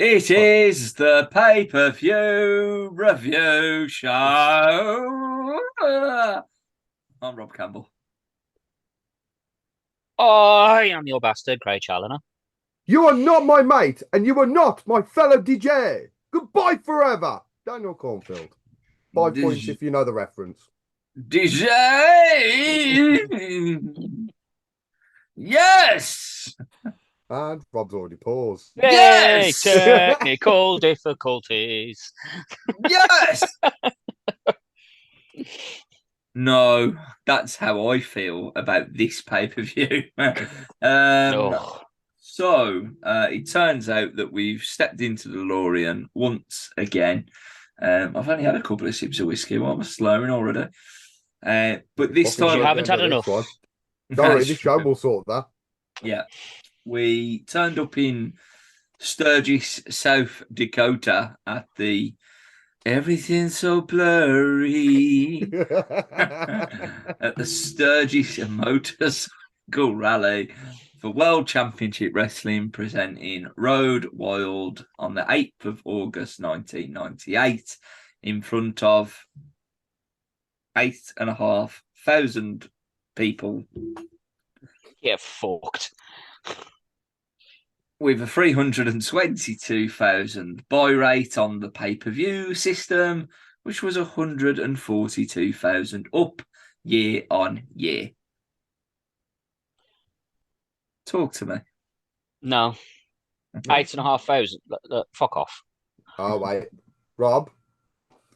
It is the pay-per-view review show. I'm Rob Campbell. I am your bastard, Craig Challoner. You are not my mate, and you are not my fellow DJ. Goodbye forever. Daniel Cornfield. 5 points if you know the reference. DJ! Yes! And Rob's already paused. Yay, Yes! technical difficulties. Yes! No, that's how I feel about this pay-per-view. Oh. So, it turns out that we've stepped into the DeLorean once again. I've only had a couple of sips of whiskey while I'm slurring already. But this time... You haven't had enough. Don't worry, this show will sort that. Yeah. We turned up in Sturgis, South Dakota at the Everything's So Blurry at the Sturgis Motorcycle Rally for World Championship Wrestling, presenting Road Wild on the 8th of August 1998 in front of 8,500 people. Get fucked. With a 322,000 buy rate on the pay-per-view system, which was 142,000 up year on year. Talk to me. No. 8,500. Fuck off. Oh, wait. Rob,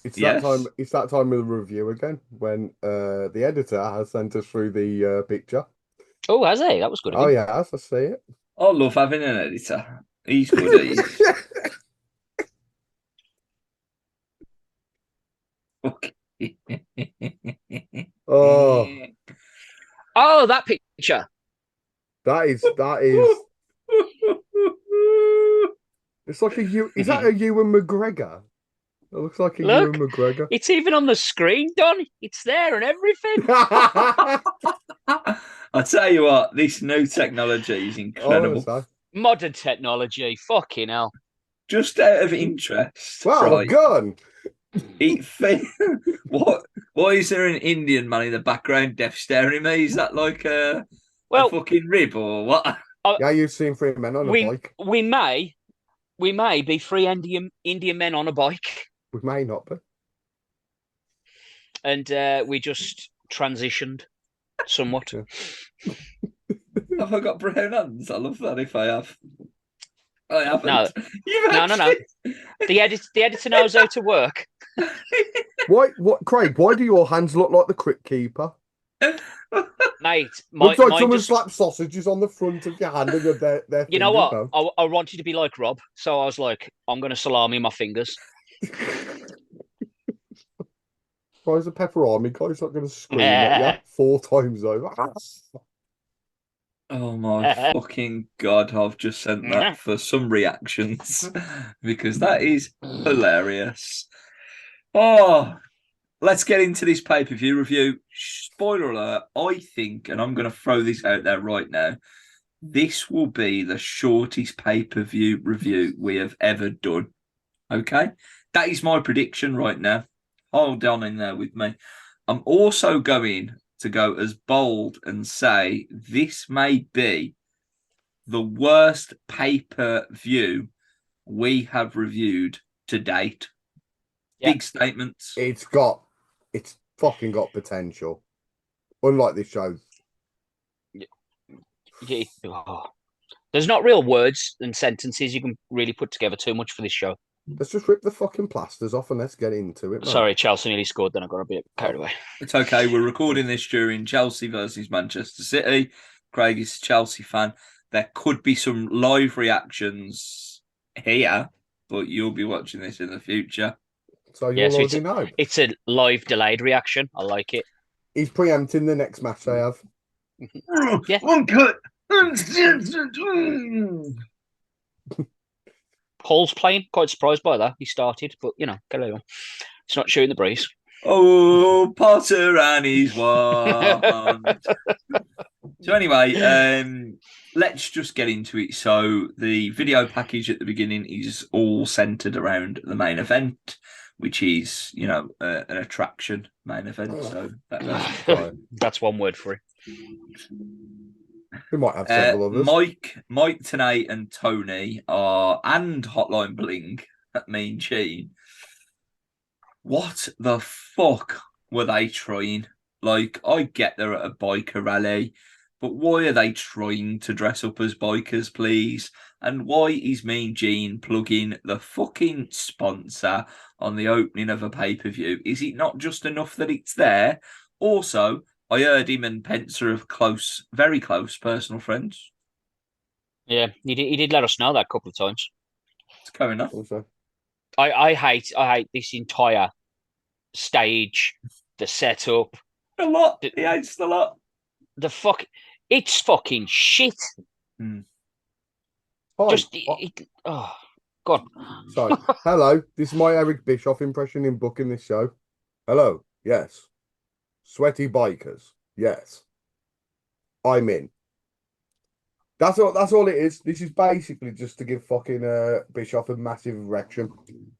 it's Yes? that time. It's that time of the review again when the editor has sent us through the picture. Oh, has he? That was good of Oh, him. yeah, I see it. I love having an editor. He's good at it. Okay. Oh, Oh, that picture. that is. It's like a you. Is that a Ewan McGregor? It looks like a Look. Ewan McGregor. It's even on the screen, Don. It's there and everything. I'll tell you what, this new technology is incredible. Modern technology. Fucking hell. Just out of interest. Wow, right, a gun. What? Why is there an Indian man in the background deaf staring at me? Is that like a fucking rib or what? Yeah, you've seen 3 men on a bike. We may be 3 Indian men on a bike. We may not be. And we just transitioned somewhat. Have I got brown hands? I love that if I have. I haven't. No. No. The editor knows how to work. What, Craig? Why do your hands look like the Crypt Keeper? Mate, looks like someone slapped sausages on the front of your hand and their You know what? I wanted to be like Rob, so I was like, I'm going to salami my fingers. Why is a pepperoni guy's not going to scream at you 4 times over? Oh my fucking God, I've just sent that for some reactions because that is hilarious. Oh, let's get into this pay-per-view review. Spoiler alert, I think, and I'm going to throw this out there right now, this will be the shortest pay-per-view review we have ever done. Okay? That is my prediction right now. Hold on in there with me. I'm also going to go as bold and say this may be the worst pay-per-view we have reviewed to date. Yeah. Big statements. It's fucking got potential. Unlike this show. There's not real words and sentences you can really put together too much for this show. Let's just rip the fucking plasters off and let's get into it. Man. Sorry, Chelsea nearly scored, then I got a bit carried away. It's okay. We're recording this during Chelsea versus Manchester City. Craig is a Chelsea fan. There could be some live reactions here, but you'll be watching this in the future. So you already know. It's a live delayed reaction. I like it. He's preempting the next match they have. Yeah. One cut. Paul's playing. Quite surprised by that. He started, but get on. It's not showing the breeze. Oh, Potter and his wand. So anyway, let's just get into it. So the video package at the beginning is all centered around the main event, which is, an attraction main event. So that's Right. That's one word for it. We might have several others. Mike, Tanay, and Tony and Hotline Bling at Mean Gene. What the fuck were they trying? Like, I get they're at a biker rally, but why are they trying to dress up as bikers, please? And why is Mean Gene plugging the fucking sponsor on the opening of a pay-per-view? Is it not just enough that it's there? Also, I heard him and Pence are close, very close personal friends. Yeah, he did let us know that a couple of times. It's going on. Also, I hate this entire stage, the setup, A lot. He hates a lot. it's fucking shit. hi. Just oh God. So, hello. This is my Eric Bischoff impression in booking this show. Hello. Yes. Sweaty bikers. Yes. I'm in. That's all it is. This is basically just to give fucking Bischoff a massive erection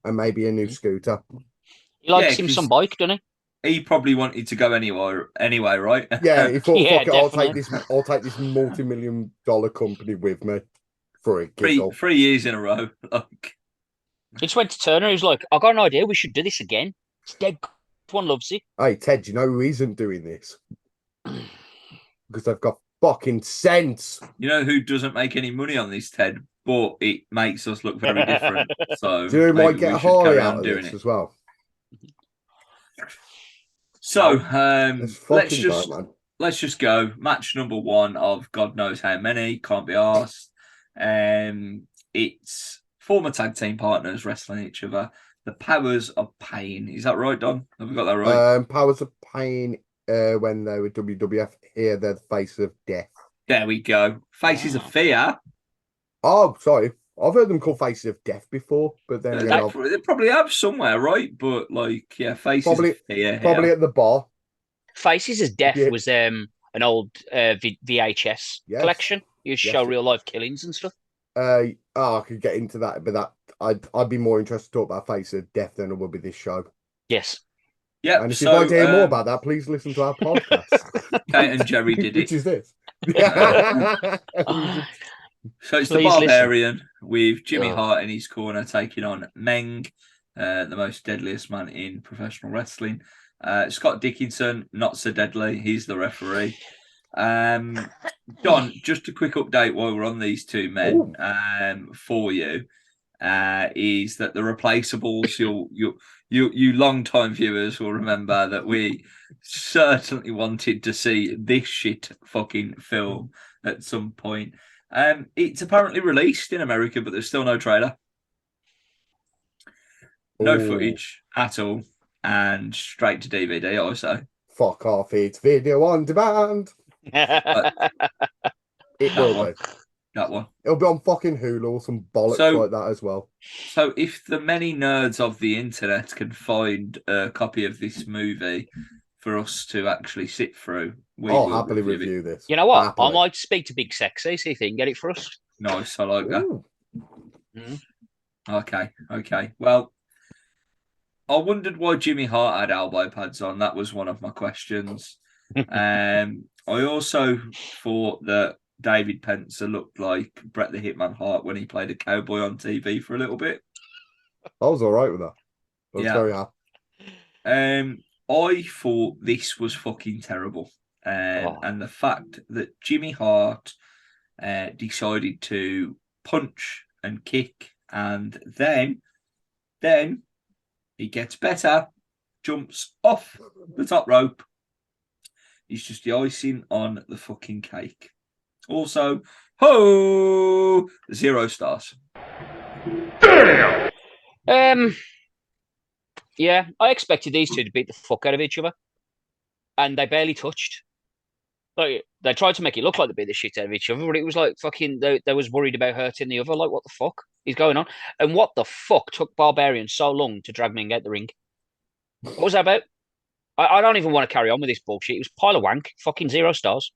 and maybe a new scooter. He likes Yeah, him 'cause- some bike, doesn't he? He probably wanted to go anyway, right? Yeah, he thought, Yeah, fuck it, definitely. I'll take this multi-million-dollar company with me for a giggle. 3 years in a row. Like, He just went to Turner. He was like, "I got an idea. We should do this again. It's dead. One loves it." Hey, Ted, do you know who isn't doing this? Because they've got fucking sense. you know who doesn't make any money on this, Ted? But it makes us look very different. So Do you know who might maybe get we a should Harley carry out on of doing this it. as well? So Let's let's just go. Match number one of God knows how many. Can't be asked. It's former tag team partners wrestling each other. The Powers of Pain. Is that right, Don? Have we got that right? Powers of Pain. When they were WWF, here they're the face of death. There we go. Faces of Fear. Oh, sorry. I've heard them called Faces of Death before, but then They probably have somewhere, right? But Faces Probably- of Fear. probably Here. at the bar. Faces as Death Yeah. was an old VHS Yes. collection. You Yes, show it- real life killings and stuff. I could get into that, but I'd be more interested to talk about Faces of Death than I would be this show. Yes. Yeah. And if you'd like to hear more about that, please listen to our podcast. Kate and Jerry did Which it. is this. So it's Please the Barbarian with Jimmy Oh. Hart in his corner taking on Meng, the most deadliest man in professional wrestling. Scott Dickinson, not so deadly. He's the referee. John, just a quick update while we're on these two men for you. Is that the replaceables? You long-time viewers will remember that we certainly wanted to see this shit fucking film at some point. It's apparently released in America, but there's still no trailer, no footage at all, and straight to DVD. I say, fuck off! It's video on demand. It will be. That one. It'll be on fucking Hulu or some bollocks like that as well. So if the many nerds of the internet can find a copy of this movie for us to actually sit through, I'll happily review this. You know what? Happily. I might speak to Big Sexy, see if he can get it for us. Nice, I like that. Mm. Okay. Well, I wondered why Jimmy Hart had elbow pads on. That was one of my questions. I also thought that David Pence looked like Bret the Hitman Hart when he played a cowboy on TV for a little bit. I was all right with that. I was very happy. I thought this was fucking terrible. And the fact that Jimmy Hart decided to punch and kick, and then he gets better, jumps off the top rope. He's just the icing on the fucking cake. Also, 0 stars. Yeah, I expected these two to beat the fuck out of each other, and they barely touched. Like they tried to make it look like they beat the shit out of each other, but it was like fucking. They was worried about hurting the other. Like, what the fuck is going on? And what the fuck took Barbarian so long to drag Ming out the ring? What was that about? I don't even want to carry on with this bullshit. It was a pile of wank. Fucking 0 stars.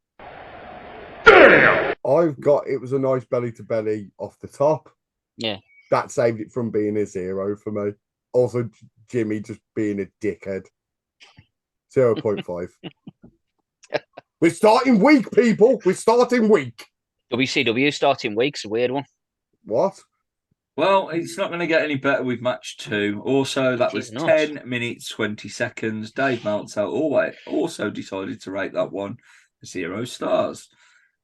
I've got it was a nice belly to belly off the top. Yeah. That saved it from being a 0 for me. Also, Jimmy just being a dickhead. 0.5. We're starting weak, people. We're starting weak. WCW starting week's a weird one. What? Well, it's not going to get any better with match 2. Also, that It was is not. 10 minutes, 20 seconds. Dave Meltzer also decided to rate that one 0 stars.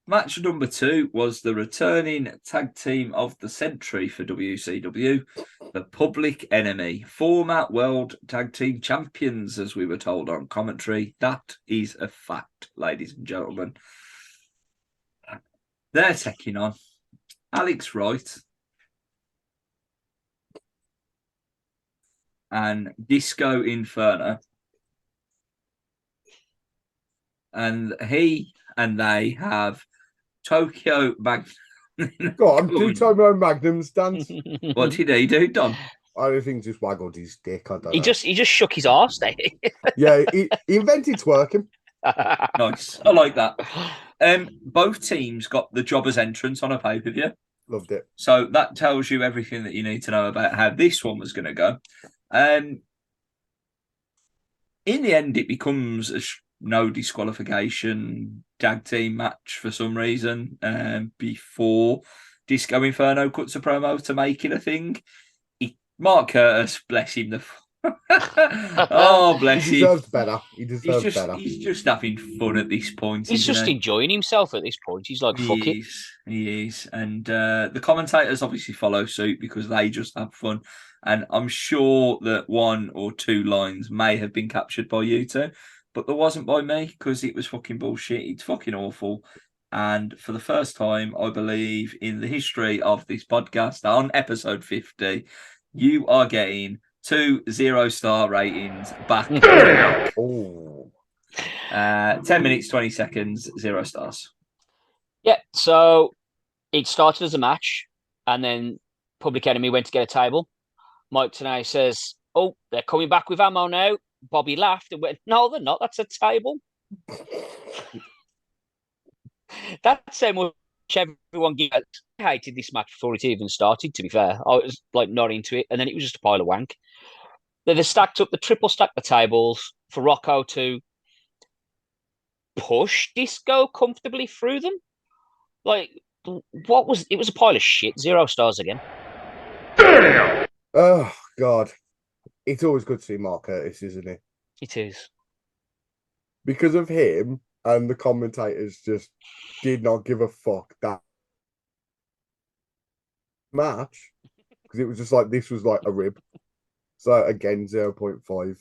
Match number 2 was the returning tag team of the century for WCW, the Public Enemy, former world tag team champions, as we were told on commentary. That is a fact, ladies and gentlemen. They're taking on Alex Wright and Disco Inferno. And he and they have Tokyo Magnum. Go on, do Tomo Magnum's dance. What did he do, Don? I don't think he just waggled his dick. I don't He know. just shook his arse there. Yeah, he invented twerking. Nice. I like that. Both teams got the jobbers entrance on a pay-per-view. Loved it. So that tells you everything that you need to know about how this one was going to go. In the end, it becomes a no disqualification tag team match for some reason before Disco Inferno cuts a promo to make it a thing. Mark Curtis, bless him. Oh, bless him. He deserves better. He deserves better. He's just having fun at this point. He's just enjoying himself at this point. He's like, fuck it. He is. And the commentators obviously follow suit because they just have fun. And I'm sure that 1 or 2 lines may have been captured by you two, but there wasn't by me because it was fucking bullshit. It's fucking awful. And for the first time, I believe, in the history of this podcast, on episode 50, you are getting 2 0-star ratings back. Oh. 10 minutes, 20 seconds, 0 stars. Yeah, so it started as a match, and then Public Enemy went to get a table. Mike Tenay says, "Oh, they're coming back with ammo now." Bobby laughed and went, "No, they're not. That's a table." That's how much everyone gave. I hated this match before it even started, to be fair. I was like not into it, and then it was just a pile of wank. They stacked up, the triple stacked the tables for Rocco to push Disco comfortably through them. Like, what was it? Was a pile of shit. 0 stars again. Oh, God. It's always good to see Mark Curtis, isn't it? It is. Because of him, and the commentators just did not give a fuck that match. Because it was just like, this was like a rib. So, again, 0.5.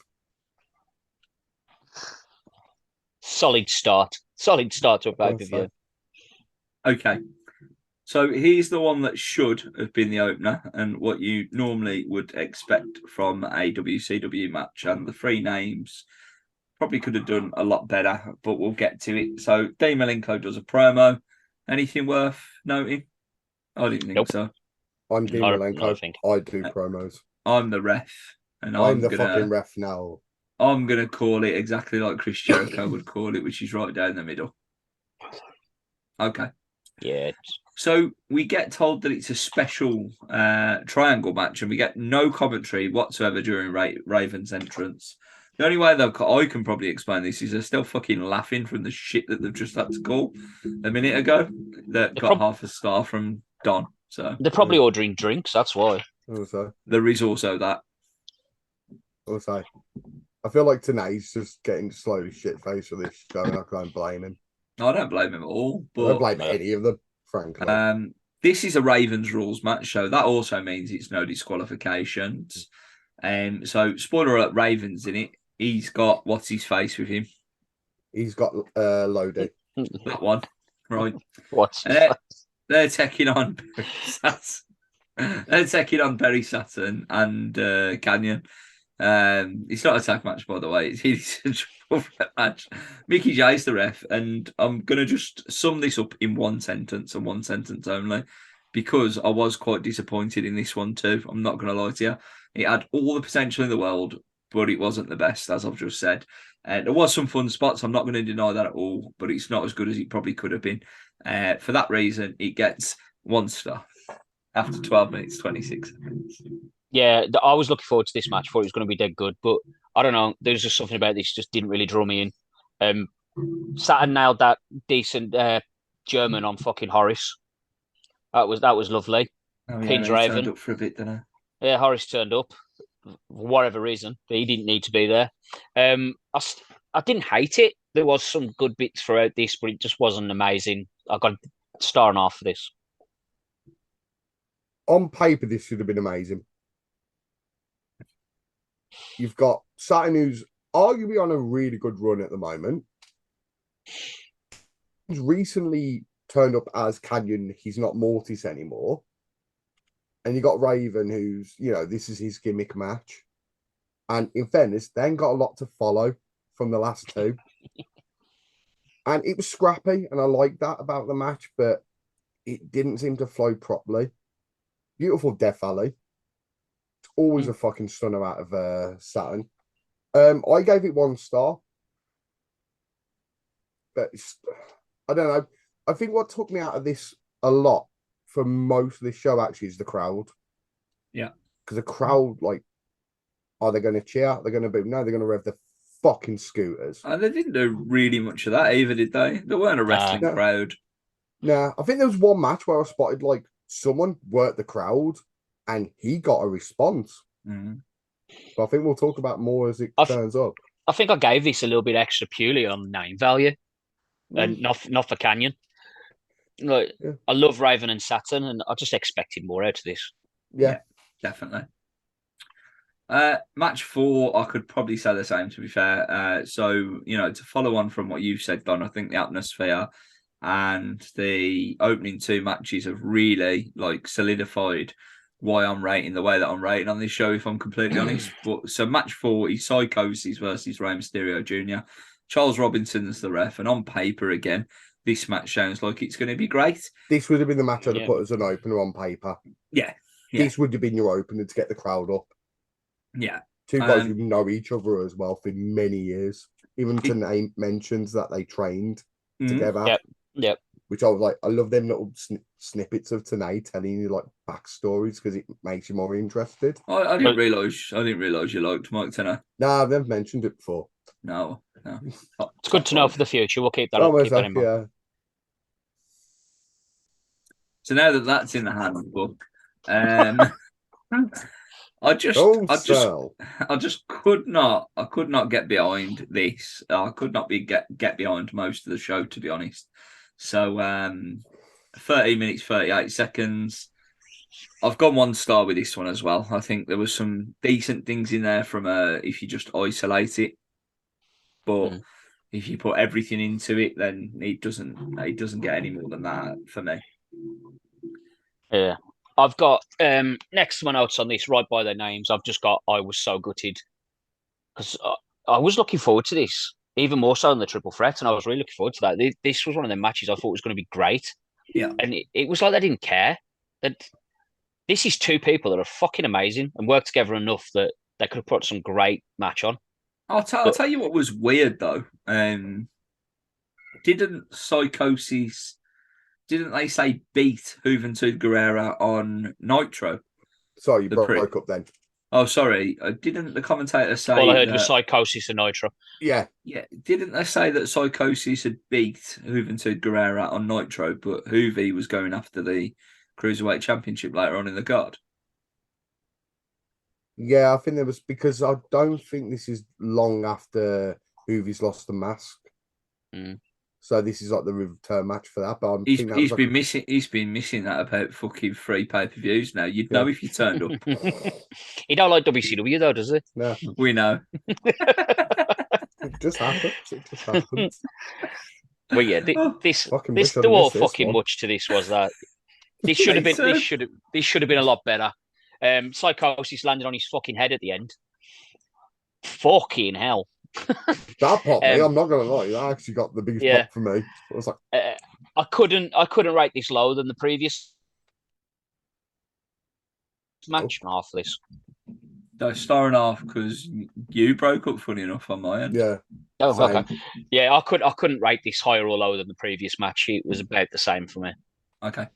Solid start. Solid start to a pay-per-view. Okay. So here's the one that should have been the opener and what you normally would expect from a WCW match. And the 3 names probably could have done a lot better, but we'll get to it. So Dean Malenko does a promo. Anything worth noting? I didn't think so. I'm Dean Malenko. I do promos. I'm the ref. And I'm the fucking ref now. I'm going to call it exactly like Chris Jericho would call it, which is right down the middle. Okay. Yeah. So we get told that it's a special triangle match and we get no commentary whatsoever during Raven's entrance. The only way I can probably explain this is they're still fucking laughing from the shit that they've just had to call a minute ago that got half a star from Don. So they're probably ordering drinks, that's why. Also. There is also that. Also. I feel like tonight's just getting slowly shit-faced for this show and I can't blame him. I don't blame him at all. But I don't blame any of them, frankly. This is a Ravens rules match, so that also means it's no disqualifications. So, spoiler alert, Ravens in it. He's got, what's his face with him? He's got Lodi. That one, right. What's they're taking on They're taking on Perry Saturn and Canyon. It's not a tag match, by the way. It's a triple threat match. Mickey J's the ref, and I'm going to just sum this up in one sentence and one sentence only, because I was quite disappointed in this one too. I'm not going to lie to you. It had all the potential in the world, but it wasn't the best, as I've just said. There was some fun spots. I'm not going to deny that at all, but it's not as good as it probably could have been. For that reason, it gets 1 star after 12 minutes, 26 seconds. Yeah, I was looking forward to this match. Thought it was going to be dead good, but I don't know. There's just something about this just didn't really draw me in. Saturn nailed that decent German on fucking Horace. That was lovely. Oh, yeah, Pins he turned Raven. up for a bit, didn't Yeah, Horace turned up for whatever reason. He didn't need to be there. I didn't hate it. There was some good bits throughout this, but it just wasn't amazing. I got a star and a half for this. On paper, this should have been amazing. You've got Saturn, who's arguably on a really good run at the moment. He's recently turned up as Canyon. He's not Mortis anymore. And you got Raven, who's, this is his gimmick match. And in fairness, they ain't got a lot to follow from the last two. And it was scrappy, and I like that about the match, but it didn't seem to flow properly. Beautiful Death Alley. It's always a fucking stunner out of Saturn. I gave it 1 star. But I don't know. I think what took me out of this a lot for most of this show actually is the crowd. Yeah. Because the crowd, are they going to cheer? They're going to boo? No, they're going to rev the fucking scooters. They didn't do really much of that either, did they? They weren't a wrestling crowd. Nah, I think there was one match where I spotted someone worked the crowd and he got a response. Mm. But I think we'll talk about more as it turns up. I think I gave this a little bit extra purely on name value and not for Canyon. I love Raven and Saturn, and I just expected more out of this. Yeah, definitely. Match 4, I could probably say the same, to be fair. So, to follow on from what you've said, Don, I think the atmosphere and the opening 2 matches have really solidified why I'm rating the way that I'm rating on this show, if I'm completely honest. But so match 4 is Psychosis versus Rey Mysterio Jr. Charles Robinson's the ref, and on paper again, this match sounds like it's going to be great. This would have been the match I'd have put as an opener on paper. Yeah. This would have been your opener to get the crowd up. Yeah. 2 guys who know each other as well for many years. Even Tanay mentions that they trained together. Yep. Which I was like, I love them little snippets of Tanay telling you backstories because it makes you more interested. I didn't realise you liked Mike Tenay. No, I've never mentioned it before. No. It's good to know for the future. We'll keep that in mind. Yeah. So now that that's in the handbook, I just could not get behind this. I could not get behind most of the show, to be honest. So 30 minutes, 38 seconds. I've gone 1 star with this one as well. I think there was some decent things in there from if you just isolate it. But if you put everything into it, then it doesn't get any more than that for me. Yeah. I've got next to my notes on this, right by their names, I've just got I was so gutted. Because I was looking forward to this, even more so than the triple threat, and I was really looking forward to that. This was one of the matches I thought was going to be great. Yeah. And it was like they didn't care. That this is 2 people that are fucking amazing and work together enough that they could have put some great match on. I'll tell you what was weird though. Didn't Psychosis? Didn't they say beat Juventud Guerrera on Nitro? Sorry, you broke up then. Oh, sorry. Didn't the commentator say? All I heard was Psychosis and Nitro. Yeah. Didn't they say that Psychosis had beat Juventud Guerrera on Nitro, but Juve was going after the Cruiserweight Championship later on in the card? Yeah, I think there was, because I don't think this is long after Juve's lost the mask. So this is the return match for that. But he's been missing that about fucking 3 pay-per-views now. You'd know if you turned up. He don't like WCW though, does he? No. We know. It just happens. Well, yeah, this there was fucking much to this. Was that this should have been this should have been a lot better. Psychosis landed on his fucking head at the end. Fucking hell. That popped me. I'm not gonna lie. That actually got the biggest pop for me. I was like, I couldn't rate this lower than the previous match. Half of this. No, star and a half because you broke up funny enough on my end. Yeah. Oh, Same. okay. Yeah, I couldn't rate this higher or lower than the previous match. It was about the same for me. Okay.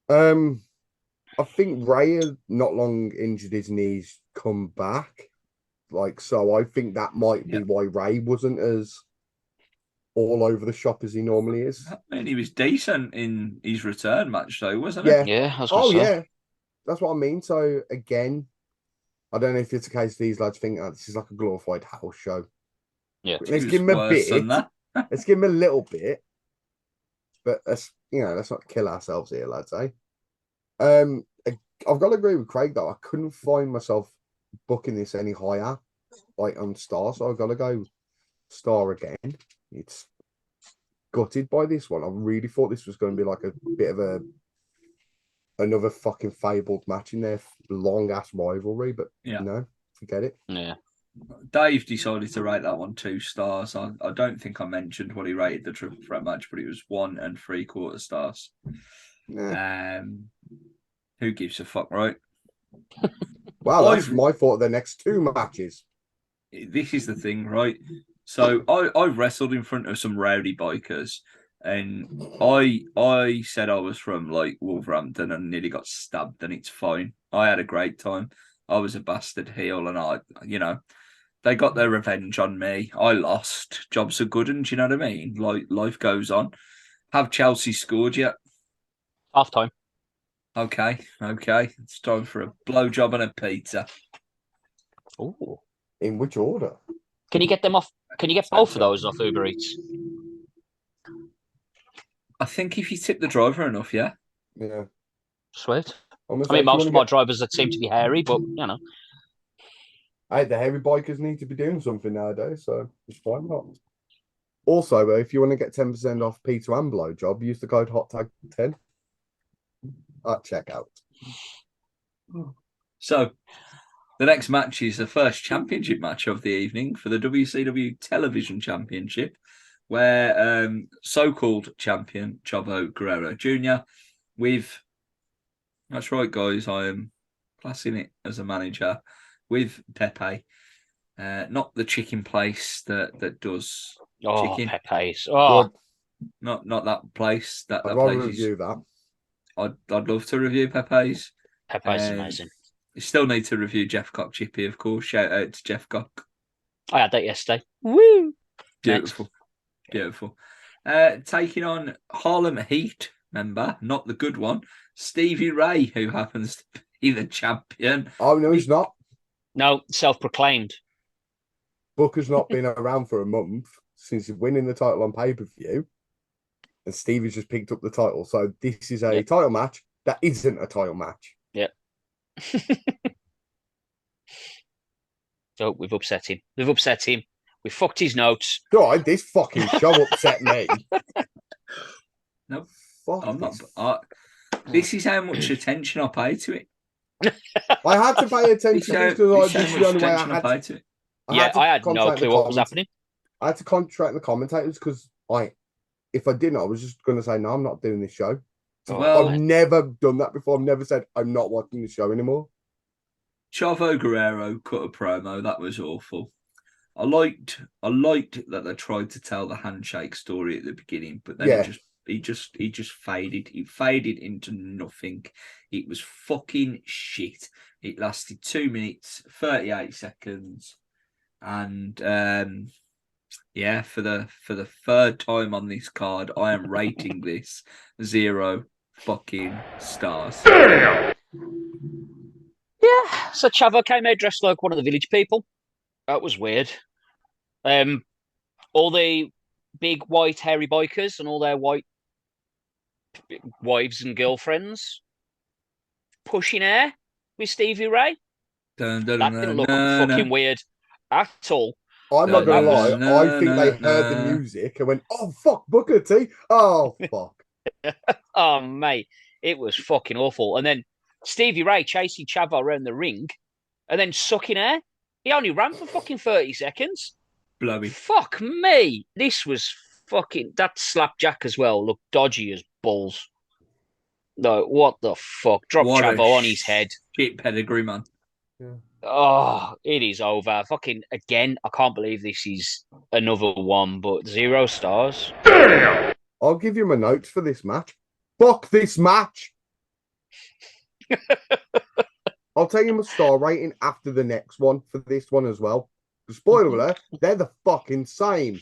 I think Ray had not long injured his knees, come back. So I think that might be Yep. why Ray wasn't as all over the shop as he normally is. I mean, he was decent in his return match, though, wasn't Yeah. Yeah, I was gonna Oh, say. yeah. That's what I mean. So again, I don't know if it's a case these lads think this is like a glorified house show. Yeah. Let's He? give him a Worse than bit. that. Let's give him a little bit. But let's not kill ourselves here, lads, eh? I've got to agree with Craig though. I couldn't find myself booking this any higher, like on star. So I've got to go star again. It's gutted by this one. I really thought this was going to be like a bit of another fucking fabled match in their long ass rivalry, but no, forget it. Yeah. Dave decided to rate that one 2 stars. I don't think I mentioned what he rated the triple threat match, but it was 1 3/4 stars. Nah. Who gives a fuck, right? Wow, that's my thought of the next 2 matches. This is the thing, right? So I've wrestled in front of some rowdy bikers, and I said I was from like Wolverhampton and nearly got stabbed, and it's fine. I had a great time. I was a bastard heel, and they got their revenge on me. I lost. Jobs are good, and do you know what I mean? Like life goes on. Have Chelsea scored yet? Half time. Okay. It's time for a blowjob and a pizza. Ooh. In which order? Can you get them off? Can you get both of those off Uber Eats? I think if you tip the driver enough, yeah. Yeah. Sweet. Almost I mean, like most of my drivers that seem to be hairy, but you know. Hey, the heavy bikers need to be doing something nowadays, so it's fine. Not. Also, if you want to get 10% off pizza and blowjob, use the code HOTTAG10 at checkout. So, the next match is the first championship match of the evening for the WCW Television Championship, where so-called champion Chavo Guerrero Jr. That's right, guys, I am classing it as a manager with Pepe, not the chicken place that does chicken. Pepe's. Oh, Good. Not that place. That I'd rather place review is. that. I'd love to review Pepe's. Pepe's amazing. You still need to review Jeff Cock Chippy, of course. Shout out to Jeff Cock. I had that yesterday. Woo! Beautiful. Beautiful. Taking on Harlem Heat member, not the good one, Stevie Ray, who happens to be the champion. Oh, no, he's not. No, self-proclaimed. Booker's not been around for a month since winning the title on pay-per-view. And Stevie's just picked up the title. So this is a title match that isn't a title match. Yep. So we've upset him. We fucked his notes. God, this fucking show upset me. No, Fuck I'm this. not. This is how much attention I pay to it. I had to pay attention because this is the only way I had pay to it. I had no clue what was happening. I had to contract the commentators because if I didn't, I was just going to say, no, I'm not doing this show. Well, I've never done that before. I've never said I'm not watching the show anymore. Chavo Guerrero cut a promo. That was awful. I liked that they tried to tell the handshake story at the beginning, but then he just faded. It faded into nothing. It was fucking shit. It lasted 2 minutes, 38 seconds. And for the third time on this card, I am rating this 0 fucking stars. Yeah, so Chavo came out dressed like one of the village people. That was weird. All the big white hairy bikers and all their white wives and girlfriends pushing air with Stevie Ray. That didn't look fucking weird at all. I'm not gonna lie. I think they heard the music and went, "Oh fuck, Booker T! Oh fuck!" Oh mate, it was fucking awful. And then Stevie Ray chasing Chavo around the ring, and then sucking air. He only ran for fucking 30 seconds. Blowy. Fuck me. This was fucking... That slapjack as well looked dodgy as balls. No, what the fuck? Drop Chavo on his head. Shit pedigree, man. Yeah. Oh, it is over. Fucking again, I can't believe this is another one, but 0 stars. I'll give you my notes for this match. Fuck this match. I'll tell you my star rating after the next one for this one as well. Spoiler alert, they're the fucking same.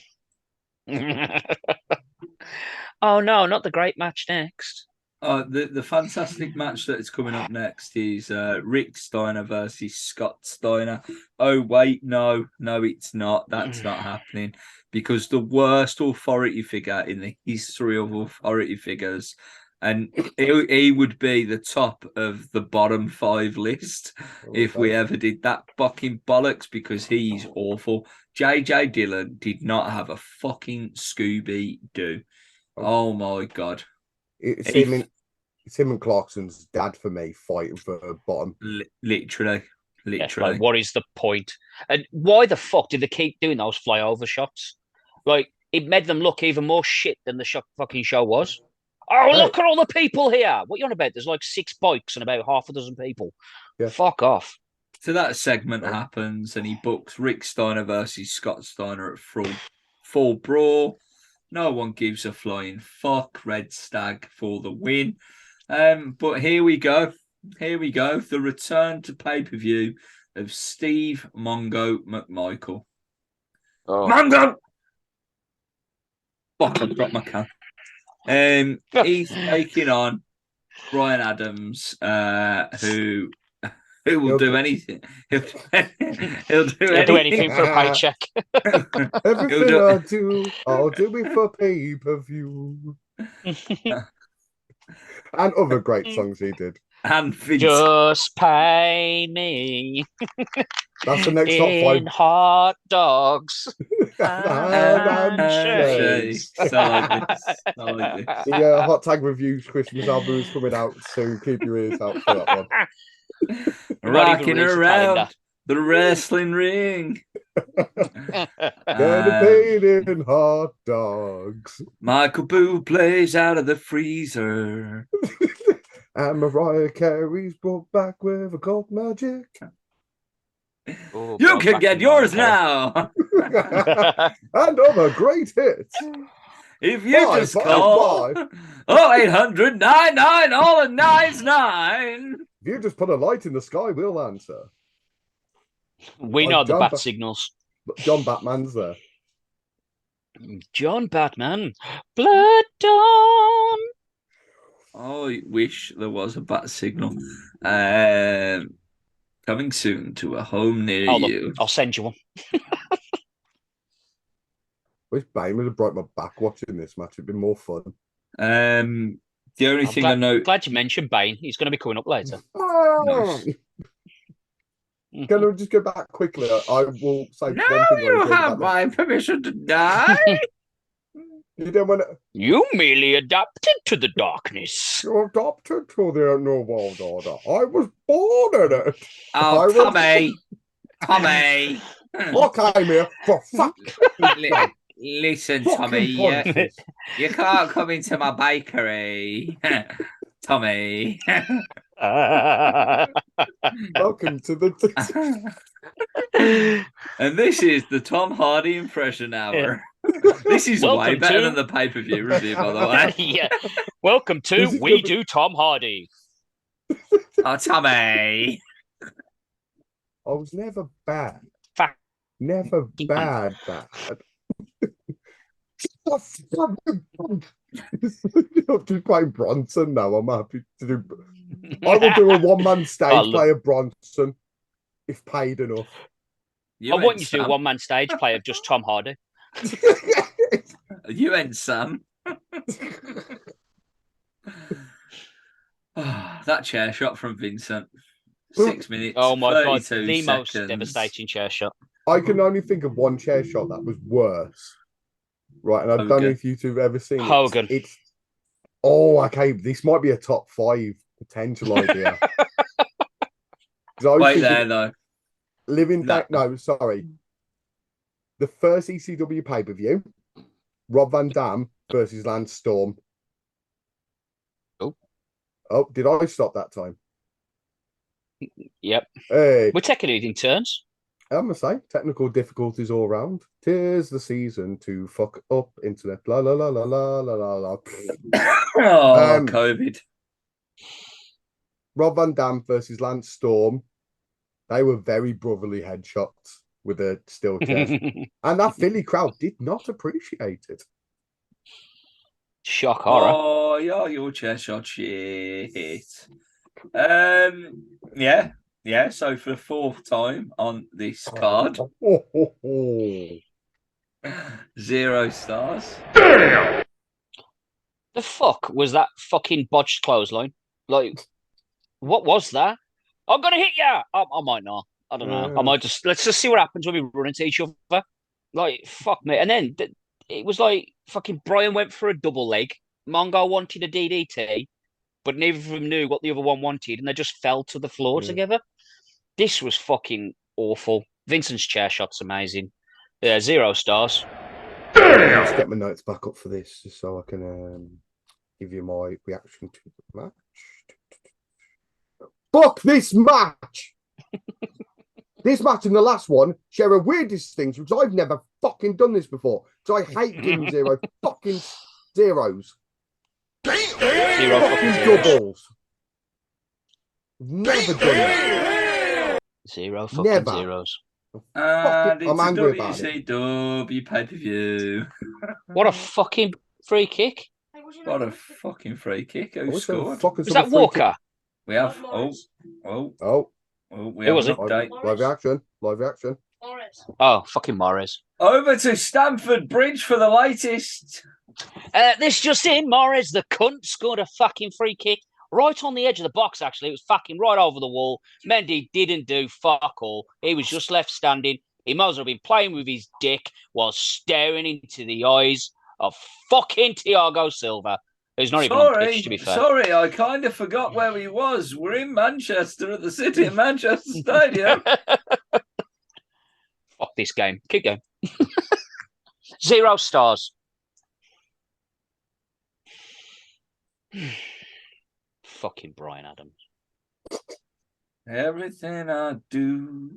Oh no, not the great match next. The fantastic match that is coming up next is Rick Steiner versus Scott Steiner. Oh wait, no, it's not. That's not happening because the worst authority figure in the history of authority figures, and he would be the top of the bottom 5 list if we ever did that fucking bollocks because he's awful. JJ Dillon did not have a fucking Scooby Doo. Oh my god. It's him and Clarkson's dad for me fighting for bottom. Literally. Yeah, like, what is the point? And why the fuck did they keep doing those flyover shots? Like, it made them look even more shit than the fucking show was. Oh, look at all the people here. What are you on about? There's like 6 bikes and about half a dozen people. Yeah. Fuck off. So that segment happens and he books Rick Steiner versus Scott Steiner at full brawl. No one gives a flying fuck. Red Stag for the win. But here we go. The return to pay-per-view of Steve Mongo McMichael. Oh. Mongo! Fuck, I dropped my can. He's taking on Brian Adams, who will do anything. He'll do anything for a paycheck. Everything I'll do it for pay-per-view. And other great songs he did. And just pay me. That's the next top 5. In hot dogs. handshakes. I like this. The Hot Tag Reviews Christmas album is coming out soon. Keep your ears out for that one. Rocking around the wrestling ring. Getting paid in hot dogs. Michael Boo plays out of the freezer. And Mariah Carey's brought back with a cold magic. Oh, you can get yours now. And other great hits. If you just call 0800 99 all the 99. If you just put a light in the sky, we'll answer. We know the bat signals. John Batman's there. John Batman. Blood Dawn. Oh, I wish there was a bat signal. Coming soon to a home near you. I'll send you one. Wish Bane would have brought my back watching this match. It'd been more fun. The only thing I know. Glad you mentioned Bane. He's going to be coming up later. Nice. Can I just go back quickly? I will say no, you have my permission to die. You don't want to. You merely adapted to the darkness. You're adopted to the New World Order. I was born in it. Oh, Tommy. Tommy. I came here for fuck. Listen, Tommy. You can't come into my bakery. Tommy. Welcome to the. And this is the Tom Hardy impression hour. This is way better than the pay-per-view review, by the way. Yeah. Welcome to We Do Tom Hardy. Oh, Tommy. I was never bad. Never bad. I'm just playing Bronson now. I'm happy to do. I will do a one-man stage play of Bronson if paid enough. I want you to do a one-man stage play of just Tom Hardy. You and Sam. That chair shot from Vincent. 6 minutes. Oh my god, the seconds. most devastating chair shot. I can only think of one chair shot that was worse. Right, and I don't know if you two have ever seen Hogan. It's okay. This might be a top 5 potential idea. Wait there, though. No, sorry. The first ECW pay-per-view, Rob Van Dam versus Lance Storm. Oh, did I stop that time? Yep. Hey, We're taking it in turns. I'm gonna say technical difficulties all round. Tis the season to fuck up internet. La la la la la la la la. Oh, COVID. Rob Van Dam versus Lance Storm. They were very brotherly headshots with a still chest, and that Philly crowd did not appreciate it. Shock horror. Oh, yeah, your chair shot shit. Yeah. So for the fourth time on this card, Oh. 0 stars. The fuck was that fucking botched clothesline? Like, what was that? I'm gonna hit you. I might not. I don't know. I might just let's just see what happens when we run into each other. Like, fuck me. And then it was like fucking Brian went for a double leg. Mongo wanted a DDT, but neither of them knew what the other one wanted, and they just fell to the floor together. This was fucking awful. Vincent's chair shot's amazing. Yeah, 0 stars. Let's get my notes back up for this, just so I can give you my reaction to the match. Fuck this match! This match and the last one share a weird distinction because I've never fucking done this before. So I hate giving 0 fucking zeros. 0 fucking zeros. Doubles. Never done that. 0 fucking Never. zeros. And I'm it's angry a about it. WCW pay-per-view. What a fucking free kick. What a fucking free kick. I Who wish there scored? fucking Was some that free Walker? We have we Who have was an it? update. Live reaction. Live reaction. Oh, fucking Morris. Over to Stamford Bridge for the latest. This just in, Morris, the cunt, scored a fucking free kick right on the edge of the box, actually. It was fucking right over the wall. Mendy didn't do fuck all. He was just left standing. He might as well have been playing with his dick while staring into the eyes of fucking Thiago Silva, who's not even on pitch, to be fair. Sorry, I kind of forgot where he was. We're in Manchester at the City of Manchester Stadium. Fuck this game. Keep going. 0 stars. Fucking Brian Adams. Everything I do.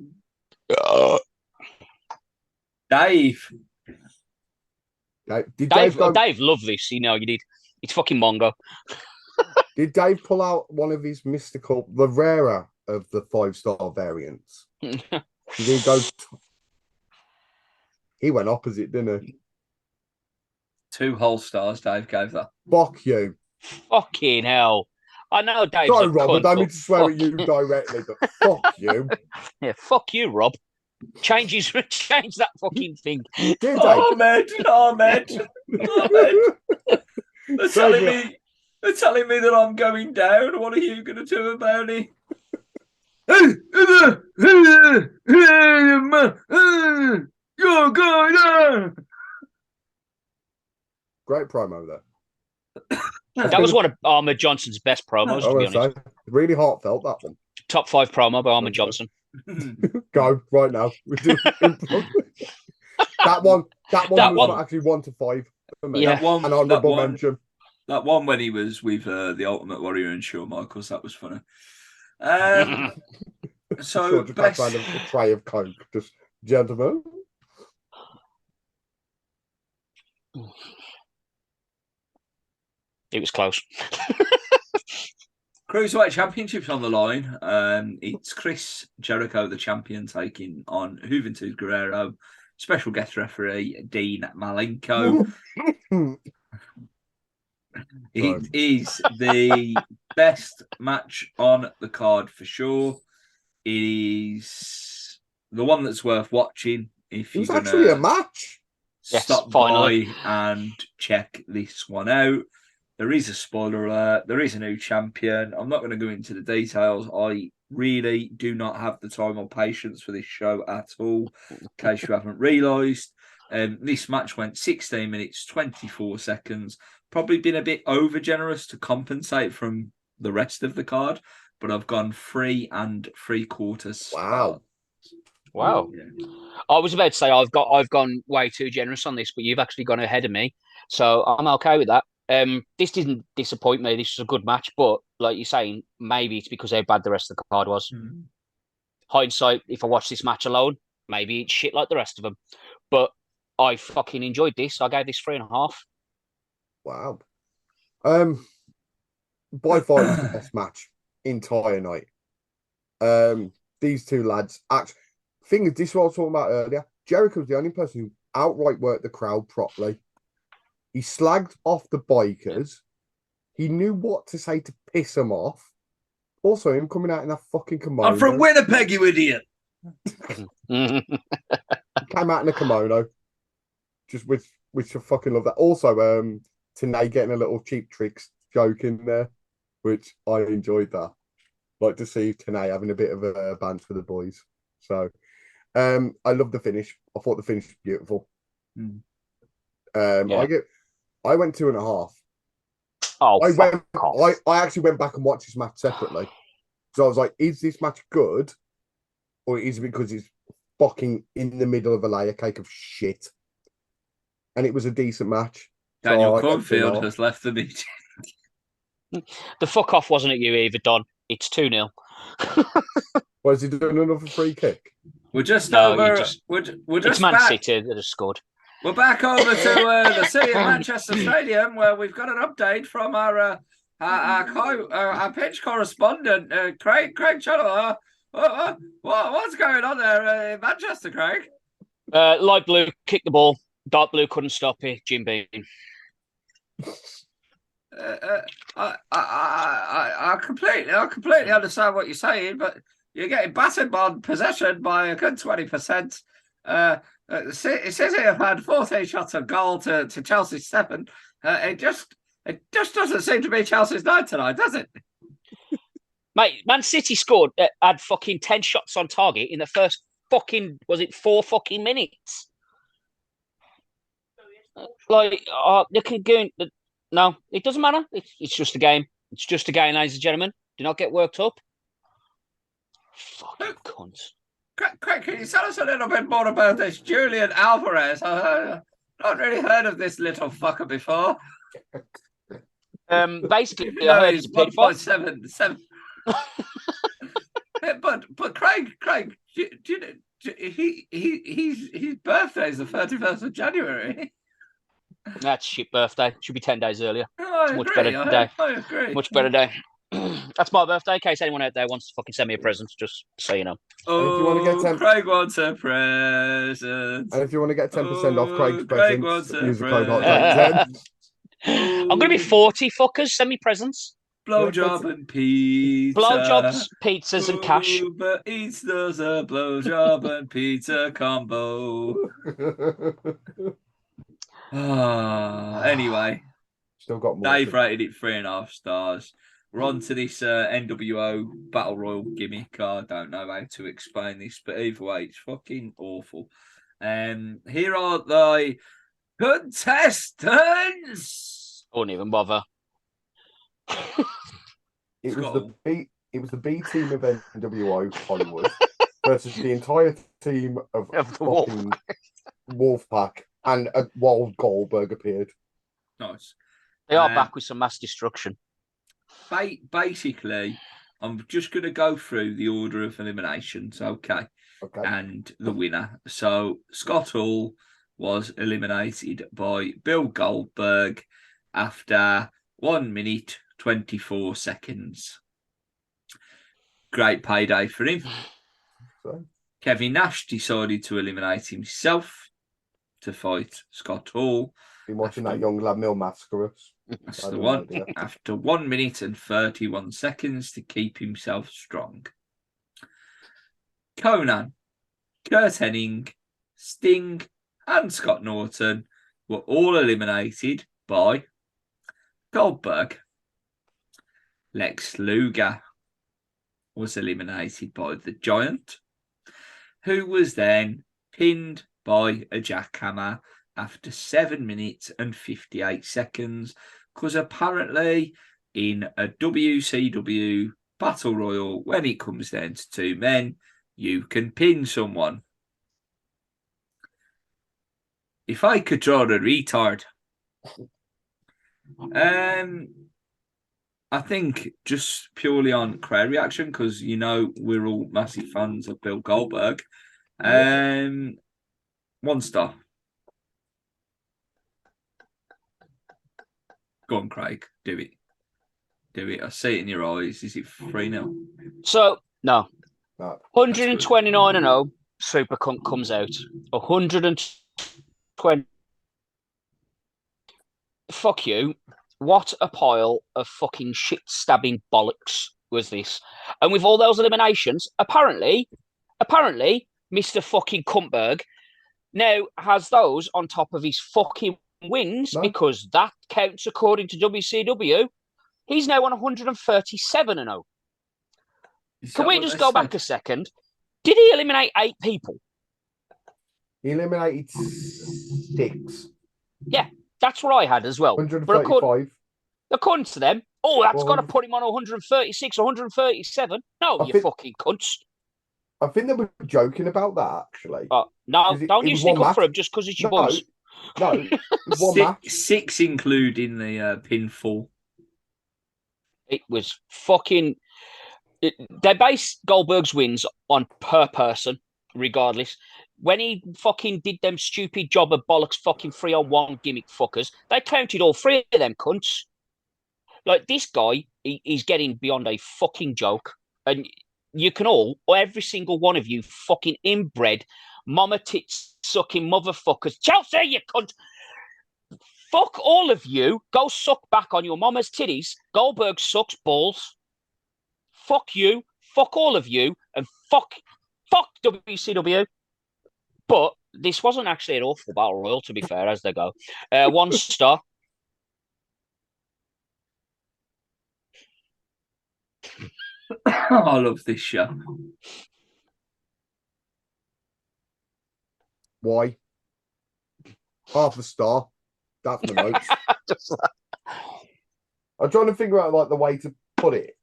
Dave. Dave, love this. You know, you need. It's fucking Mongo. Did Dave pull out one of his mystical, the rarer of the 5-star variants? Did he go? He went opposite, didn't he? 2 whole stars Dave gave that. Fuck you. Fucking hell. I know Dave's Sorry, a Rob, I cunt, don't mean to swear fuck- at you directly, but fuck you. Yeah, fuck you, Rob. Change that fucking thing. Dear Dave. Ahmed. They're telling me that I'm going down. What are you going to do about it? You're going down. Great promo there. That was one of Ahmed Johnson's best promos, to be honest. Really heartfelt, that one. Top 5 promo by Ahmed Johnson. Go right now. that one was actually 1 to 5 for me. Yeah. An honourable mention. That one when he was with the Ultimate Warrior and Shawn Michaels, that was funny. So just best... around a tray of Coke, just gentlemen. It was close. Cruiserweight Championship's on the line. It's Chris Jericho, the champion, taking on Juventud Guerrero. Special guest referee, Dean Malenko. It is the best match on the card for sure. It is the one that's worth watching if you're going to actually a match. Stop by and check this one out. There is a spoiler alert. There is a new champion. I'm not going to go into the details. I really do not have the time or patience for this show at all, in case you haven't realised. This match went 16 minutes, 24 seconds. Probably been a bit over generous to compensate from the rest of the card, but I've gone 3 3/4. Wow. Yeah. I was about to say I've gone way too generous on this, but you've actually gone ahead of me. So I'm okay with that. This didn't disappoint me. This was a good match, but like you're saying, maybe it's because how bad the rest of the card was. Mm. Hindsight, if I watch this match alone, maybe it's shit like the rest of them. But I fucking enjoyed this. I gave this 3.5. Wow. By far, it was the best match entire night. These two lads, actually, thing is, this is what I was talking about earlier. Jericho was the only person who outright worked the crowd properly. He slagged off the bikers. He knew what to say to piss them off. Also, him coming out in that fucking kimono. I'm from Winnipeg, you idiot. He came out in a kimono. Just which I fucking love that. Also, Tenay getting a little cheap tricks joke in there, which I enjoyed that. Like to see Tenay having a bit of a banter for the boys. So I love the finish. I thought the finish was beautiful. Mm. Yeah. I went 2.5. Oh, fuck off. I actually went back and watched this match separately. So I was like, is this match good? Or is it because it's fucking in the middle of a layer cake of shit? And it was a decent match. Daniel So Cornfield has left the meeting. The fuck off wasn't it you either, Don? It's 2-0. Was he doing another free kick? We're just No, over. We're it's just Man back. City that has scored. We're back over to the city of Manchester Stadium, where we've got an update from our pitch correspondent, Craig Challoner. What's going on there in Manchester, Craig? Light blue kicked the ball. Dark blue couldn't stop it. Jim Beam. I completely understand what you're saying, but you're getting battered on possession by a good 20%. City have had 14 shots on goal to Chelsea's 7. It just doesn't seem to be Chelsea's night tonight, does it? Mate, Man City scored, had fucking 10 shots on target in the first fucking, was it 4 fucking minutes? Like, they can go. No, it doesn't matter. It's just a game. It's just a game, ladies and gentlemen. Do not get worked up. Fucking cunts. Craig, can you tell us a little bit more about this Julian Alvarez? I've not really heard of this little fucker before. Basically, I heard he's a paedophile. 1.77. But Craig, do you know, his birthday is the 31st of January. That's shit birthday. Should be 10 days earlier. Oh, It's a much better day. I agree. Much better day. That's my birthday. In case anyone out there wants to fucking send me a present, just so you know. And if you want to get 10... Craig wants a present. And if you want to get 10% off Craig's Craig presents, wants a use the code present. HOT10. I'm going to be 40, fuckers. Send me presents. Blowjob and pizza. Blowjobs, pizzas, and cash. Uber Eats does a blowjob and pizza combo. Anyway, Still got more. Dave rated it 3.5 stars. We're on to this NWO Battle Royal gimmick. I don't know how to explain this, but either way, it's fucking awful. Here are the contestants. Don't even bother. It was the B team of NWO Hollywood versus the entire team of the fucking Wolfpack, and while Goldberg appeared. Nice. They are back with some mass destruction. Basically, I'm just going to go through the order of eliminations, okay? And the winner. So Scott Hall was eliminated by Bill Goldberg after 1 minute 24 seconds. Great payday for him. So? Kevin Nash decided to eliminate himself to fight Scott Hall. Been watching that young lad Mill massacre us. That's the one. After 1 minute and 31 seconds to keep himself strong. Conan, Kurt Hennig, Sting, and Scott Norton were all eliminated by Goldberg. Lex Luger was eliminated by the Giant, who was then pinned by a jackhammer after 7 minutes and 58 seconds, because apparently in a WCW Battle Royal, when it comes down to 2 men, you can pin someone. If I could draw a retard, I think just purely on crowd reaction, because we're all massive fans of Bill Goldberg. 1 star. Go on, Craig. Do it. Do it. I see it in your eyes. Is it 3-0? So, no. No. 129 and 0, Super Cunt comes out. 120. Fuck you. What a pile of fucking shit stabbing bollocks was this? And with all those eliminations, apparently, Mr. fucking Cuntberg now has those on top of his fucking wins because that counts according to WCW. He's now on 137 and 0. Can we just go back a second? Did he eliminate 8 people? He eliminated 6. Yeah, that's what I had as well. 135. According to them, that's got to put him on 136 or 137. No, you fucking cunts. I think they were joking about that, actually. No, don't you stick up for him just because it's your boys. No, it was one match. 6 including the pinfall. It was fucking... They base Goldberg's wins on per person, regardless. When he fucking did them stupid job of bollocks fucking 3-on-1 gimmick fuckers, they counted all 3 of them cunts. Like, this guy, he's getting beyond a fucking joke. And you can all, or every single one of you, fucking inbred, mama tits sucking motherfuckers. Chelsea, you cunt! Fuck all of you. Go suck back on your mama's titties. Goldberg sucks balls. Fuck you. Fuck all of you. And fuck WCW. But this wasn't actually an awful battle royal, to be fair, as they go. 1 star. I love this show. Why? Half a star. That's my notes. I'm trying to figure out the way to put it.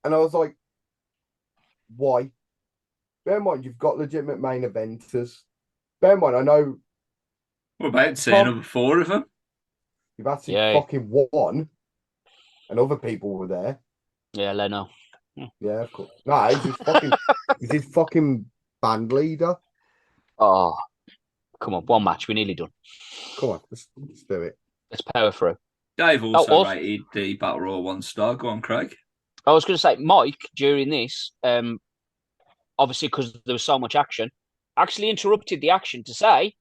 And I was like, why? Bear in mind, you've got legitimate main eventers. Bear in mind, I know... We're about to see another 4 of them. You've actually fucking won. And other people were there. Yeah, Leno. Yeah, of course. No, he's his fucking band leader. Oh, come on, 1 match. We're nearly done. Come on, let's do it. Let's power through. Dave also rated the Battle Royal 1 star. Go on, Craig. I was going to say, Mike, during this, obviously because there was so much action, actually interrupted the action to say,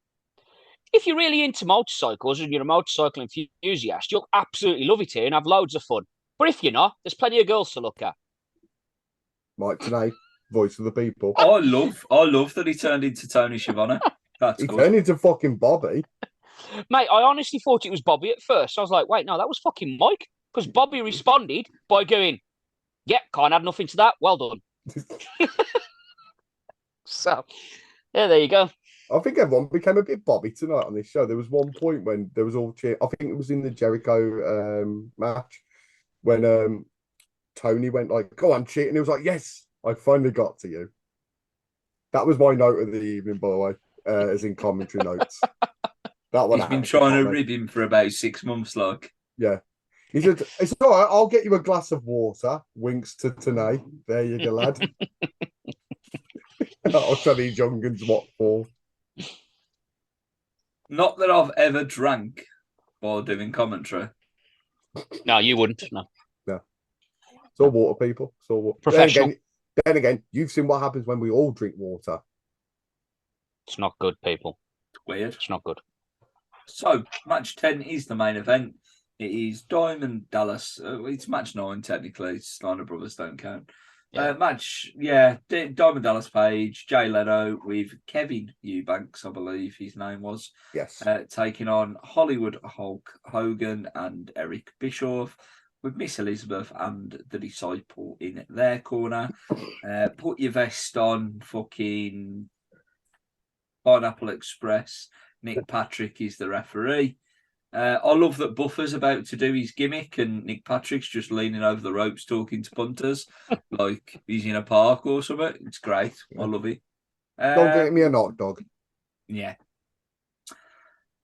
if you're really into motorcycles and you're a motorcycle enthusiast, you'll absolutely love it here and have loads of fun. But if you're not, there's plenty of girls to look at. Mike today, voice of the people. I love that he turned into Tony Schiavone. That's good. He turned into fucking Bobby. Mate, I honestly thought it was Bobby at first. I was like, wait, no, that was fucking Mike. Because Bobby responded by going, yeah, can't add nothing to that. Well done. So, yeah, there you go. I think everyone became a bit Bobby tonight on this show. There was one point when there was all cheer. I think it was in the Jericho match when Tony went like, go on, cheat. And he was like, yes, I finally got to you. That was my note of the evening, by the way, as in commentary notes. That one. He's been trying to rib him for about 6 months, like. Yeah. He said, it's all right, I'll get you a glass of water. Winks to Tanay. There you go, lad. I'll tell you Jungan's what for. Not that I've ever drank while doing commentary. No, you wouldn't. No. It's all water, people. It's all water. Professional. Then again, you've seen what happens when we all drink water. It's not good, people. It's weird. It's not good. So, match 10 is the main event. It is Diamond Dallas. It's match 9, technically. Steiner Brothers don't count. Yeah. Diamond Dallas Page, Jay Leno with Kevin Eubanks, I believe his name was. Yes. Taking on Hollywood Hulk Hogan and Eric Bischoff with Miss Elizabeth and the Disciple in their corner. Put your vest on, fucking Pineapple Express. Nick Patrick is the referee. I love that Buffer's about to do his gimmick and Nick Patrick's just leaning over the ropes talking to punters like he's in a park or something. It's great. I love it. Don't get me a hot dog. Yeah.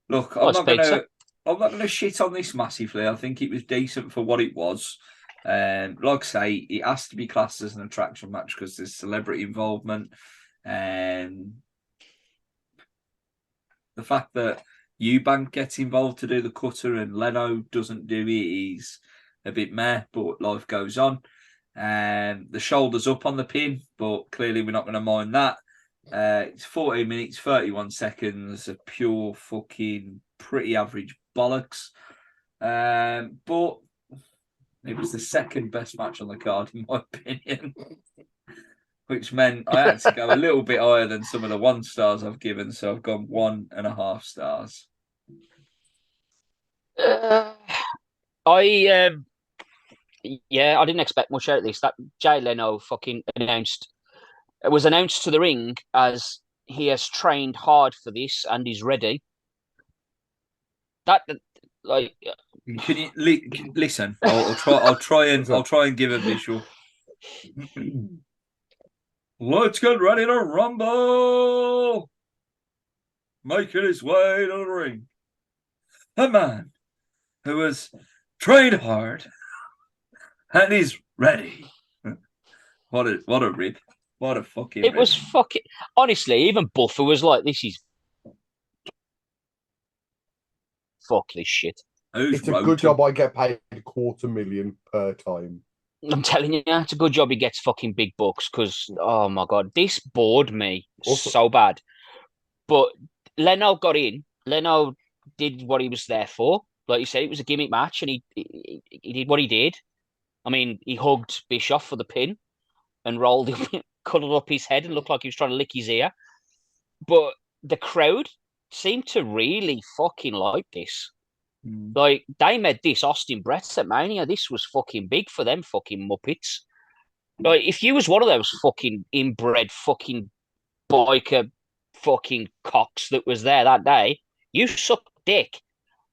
Look, I'm not going to I'm not going to shit on this massively. I think it was decent for what it was. Like I say, it has to be classed as an attraction match because there's celebrity involvement. And the fact that Eubank gets involved to do the cutter and Leno doesn't do it is a bit meh, but life goes on. The shoulders up on the pin, but clearly we're not going to mind that. It's 14 minutes, 31 seconds of pure fucking pretty average bollocks. But it was the second best match on the card, in my opinion, which meant I had to go a little bit higher than some of the 1 stars I've given. So I've gone 1.5 stars. I didn't expect much out of this. That Jay Leno fucking was announced to the ring as he has trained hard for this and is ready. That like Can you listen? I'll try and give a visual. Let's get ready to rumble. Making his way to the ring, a man who has trained hard and is ready. What a rip! What a fucking it rip. was fucking honestly. Even Buffer was like, "This is fuck this shit." It's a good job I get paid $250,000 per time. I'm telling you, it's a good job he gets fucking big bucks because, oh my God, this bored me so bad. But Leno got in. Leno did what he was there for. Like you said, it was a gimmick match and he did what he did. I mean, he hugged Bischoff for the pin and rolled him, cuddled up his head and looked like he was trying to lick his ear. But the crowd seemed to really fucking like this. Like, they made this Austin Brett at Mania. This was fucking big for them fucking Muppets. Like, if you was one of those fucking inbred fucking biker fucking cocks that was there that day, you suck dick.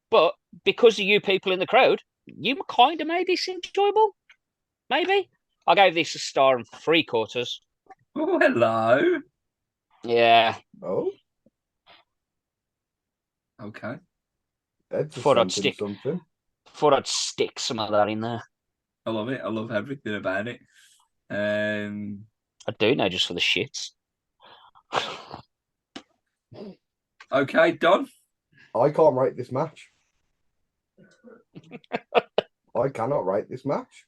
But because of you people in the crowd, you kind of made this enjoyable. Maybe. I gave this 1.75 stars. Oh, hello. Yeah. Oh, okay. That's Thought I'd something. Thought I'd stick some of that in there. I love it. I love everything about it. I do now just for the shits. Okay, Don. I can't rate this match. I cannot rate this match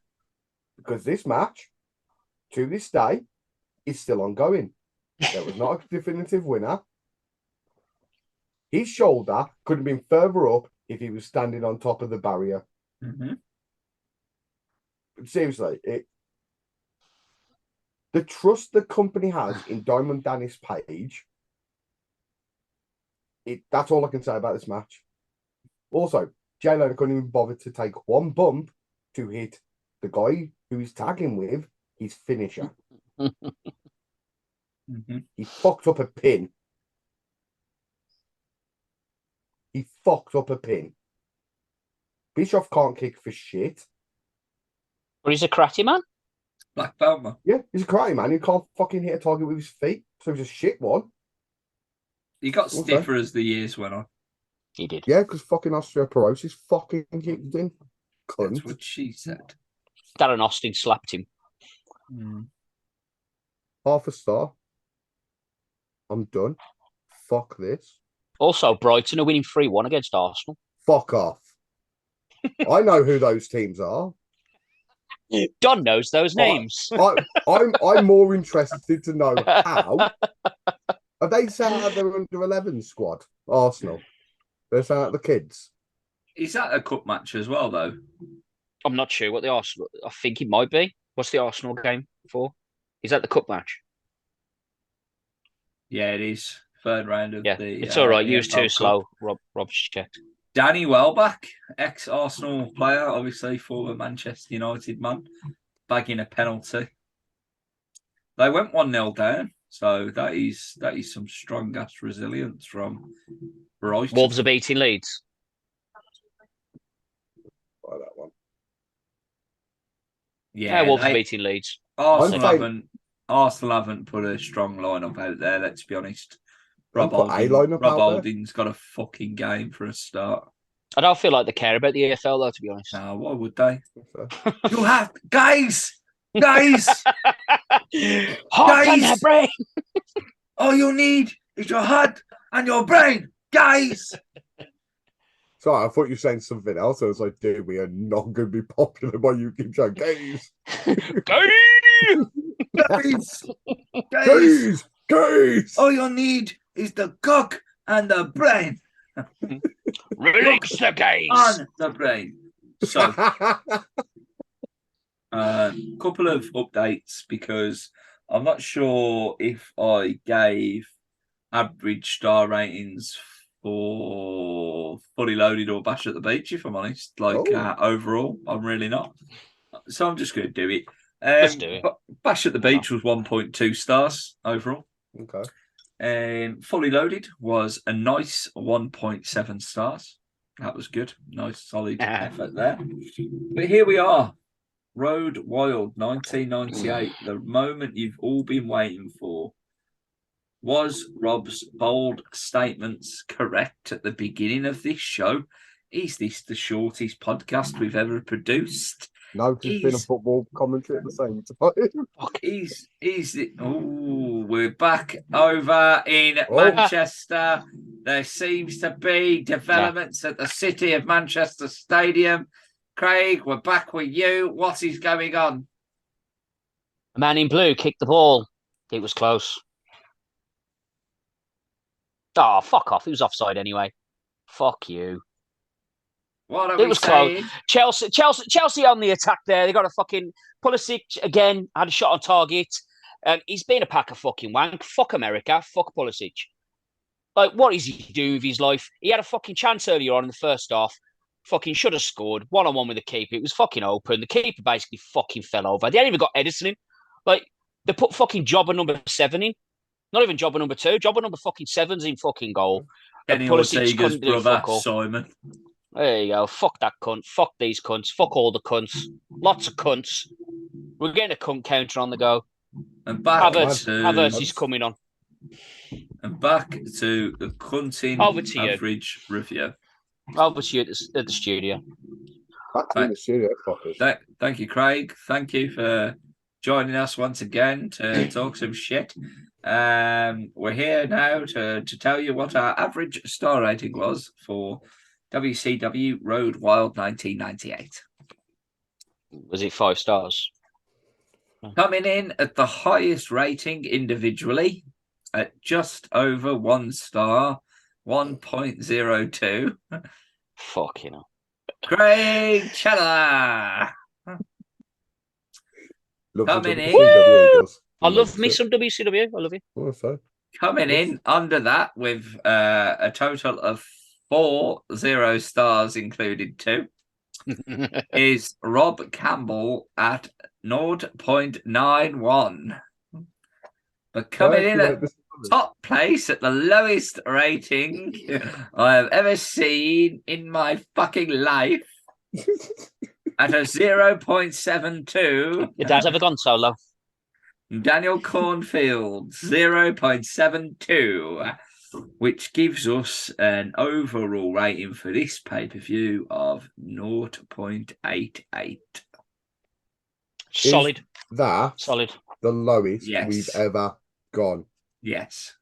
because this match, to this day, is still ongoing. There was not a definitive winner. His shoulder could have been further up if he was standing on top of the barrier. Mm-hmm. Seriously, the trust the company has in Diamond Dennis Page, that's all I can say about this match. Also, Jay Leno couldn't even bother to take one bump to hit the guy who he's tagging with his finisher. Mm-hmm. He fucked up a pin. Bischoff can't kick for shit. But he's a karate man. Black belt man. Yeah, he's a karate man. He can't fucking hit a target with his feet. So he's a shit one. He got stiffer as the years went on. He did. Yeah, because fucking osteoporosis fucking kicked in. Cunt. That's what she said. Darren Austin slapped him. Half a star. I'm done. Fuck this. Also, Brighton are winning 3-1 against Arsenal. Fuck off. I know who those teams are. Don knows those names. I'm more interested to know how. Are they saying that they're under 11 squad? Arsenal. They're saying that the kids. Is that a cup match as well, though? I'm not sure what the Arsenal. I think it might be. What's the Arsenal game for? Is that the cup match? Yeah, it is. Third round of the. It's all right. You was too Cup. slow. Rob's checked. Danny Welbeck, ex-Arsenal player, obviously former Manchester United man, bagging a penalty. They went 1-0 down, so that is some strong ass resilience from Brighton. Wolves are beating Leeds. By that one. Yeah, Wolves are beating Leeds. Arsenal haven't put a strong lineup out there. Let's be honest. Rob Holding's got a fucking game for a start. I don't feel like they care about the EFL though, to be honest. Now, why would they? So, You have guys, Heart and Guys! brain. all you need is your heart and your brain, guys. sorry, I thought you were saying something else. I was like, dude, we are not going to be popular by you keep saying gays. Go! Guys, Gays! Gays! all you need is the cock and the brain. Release the gays. On the brain. So, couple of updates because I'm not sure if I gave average star ratings for Fully Loaded or Bash at the Beach, if I'm honest. Like, overall, I'm really not. So I'm just going to do it. Let's do it. Bash at the Beach was 1.2 stars overall. Okay. Fully Loaded was a nice 1.7 stars. That was good. Nice, solid effort there. But here we are. Road Wild 1998. The moment you've all been waiting for. Was Rob's bold statements correct at the beginning of this show? Is this the shortest podcast we've ever produced? No, there's been a football commentary at the same time. Is it? Oh, we're back over in Manchester. There seems to be developments at the City of Manchester Stadium. Craig, we're back with you. What is going on? The man in blue kicked the ball. It was close. Oh, fuck off. He was offside anyway. Fuck you. What are It we was saying? close. Chelsea on the attack there. They got a fucking Pulisic again. Had a shot on target. He's been a pack of fucking wank. Fuck America. Fuck Pulisic. Like, what does he do with his life? He had a fucking chance earlier on in the first half. Fucking should have scored. 1-on-1 with the keeper. It was fucking open. The keeper basically fucking fell over. They hadn't even got Edison in. Like, they put fucking jobber number 7 in. Not even jobber number 2. Jobber number fucking 7's in fucking goal. Kenny Ortega's brother, Simon. There you go. Fuck that cunt. Fuck these cunts. Fuck all the cunts. Lots of cunts. We're getting a cunt counter on the go. And back Havertz is coming on. And back to the cunting average review. Over to you at the studio. Back to the studio, fuckers. Thank you, Craig. Thank you for joining us once again to talk some shit. We're here now to tell you what our average star rating was for WCW Road Wild 1998. Was it 5 stars? Coming in at the highest rating individually at just over 1 star, 1.02. Fuck, you know. Craig Cheddar. Coming in. I love me some WCW. I love you. Also. Coming in under that with a total of 4 0 stars, included 2, is Rob Campbell at 0.91. But coming in at top place at the lowest rating I have ever seen in my fucking life at a 0.72. Your dad's ever gone solo? Daniel Cornfield, 0.72, which gives us an overall rating for this pay-per-view of 0.88. Solid. Solid. The lowest we've ever gone. Yes.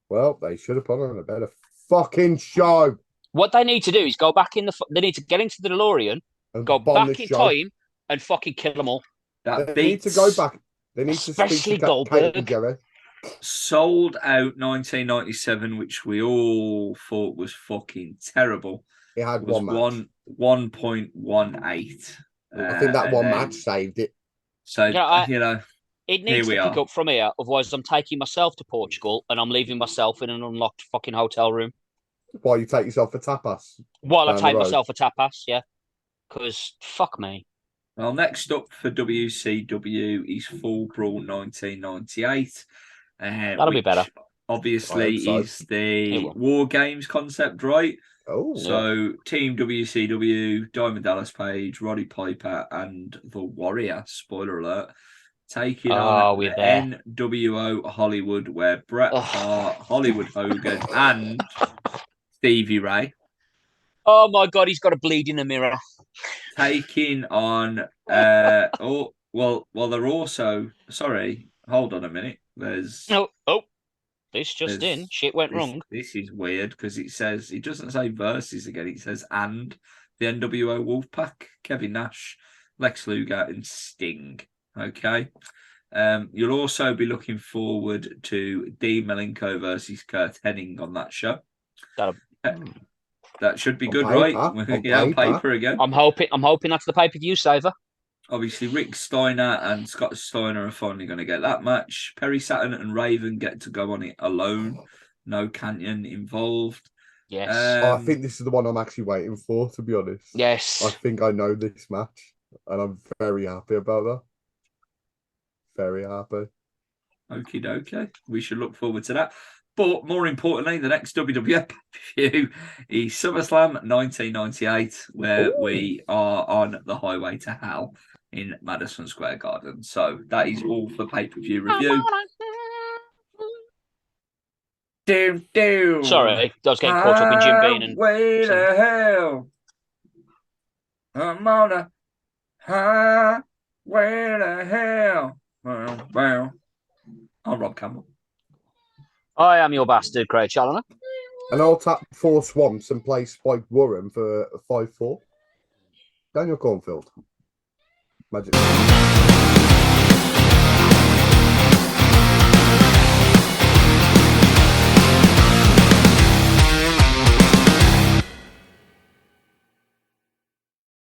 Well, they should have put on a better fucking show. What they need to do is go back in they need to get into the DeLorean, and go back in time, and fucking kill them all. They need to go back. They need especially to speak to Goldberg. Sold out 1997, which we all thought was fucking terrible. It had one match. 1.18. I think that one match saved it. So, it needs to pick up from here. Otherwise, I'm taking myself to Portugal and I'm leaving myself in an unlocked fucking hotel room. While you take yourself a tapas. While I take myself a tapas, yeah. Because fuck me. Well, next up for WCW is Full Brawl 1998. That'll be better. Obviously, is the War Games concept, right? Oh, so Team WCW, Diamond Dallas Page, Roddy Piper, and the Warrior. Spoiler alert. Taking on the NWO Hollywood, where Bret Hart, Hollywood Hogan, and Stevie Ray Oh my god, he's got a bleed in the mirror. taking on they're also sorry, hold on a minute. Oh, this just in. There's Shit went this wrong. this is weird because it doesn't say versus again, it says and the NWO Wolfpack, Kevin Nash, Lex Luger, and Sting. Okay. You'll also be looking forward to Dean Malenko versus Kurt Hennig on that show. That'll- That should be On good, paper, right? on On paper. paper again. I'm hoping that's the pay-per-view saver. Obviously, Rick Steiner and Scott Steiner are finally going to get that match. Perry Saturn and Raven get to go on it alone. No Canyon involved. Yes. I think this is the one I'm actually waiting for, to be honest. Yes. I think I know this match, and I'm very happy about that. Very happy. Okie dokie. We should look forward to that. But more importantly, the next WWF pay-per-view is SummerSlam 1998, where we are on the highway to hell in Madison Square Garden. So that is all for pay-per-view review. Sorry, I was getting caught up in Jim Beam and Highway to hell. I'm on a highway to hell. Well. I'm Rob Campbell. I am your bastard, Craig Challoner. And I'll tap 4 Swamps and play Spike Warren for 5-4. Daniel Cornfield. Magic.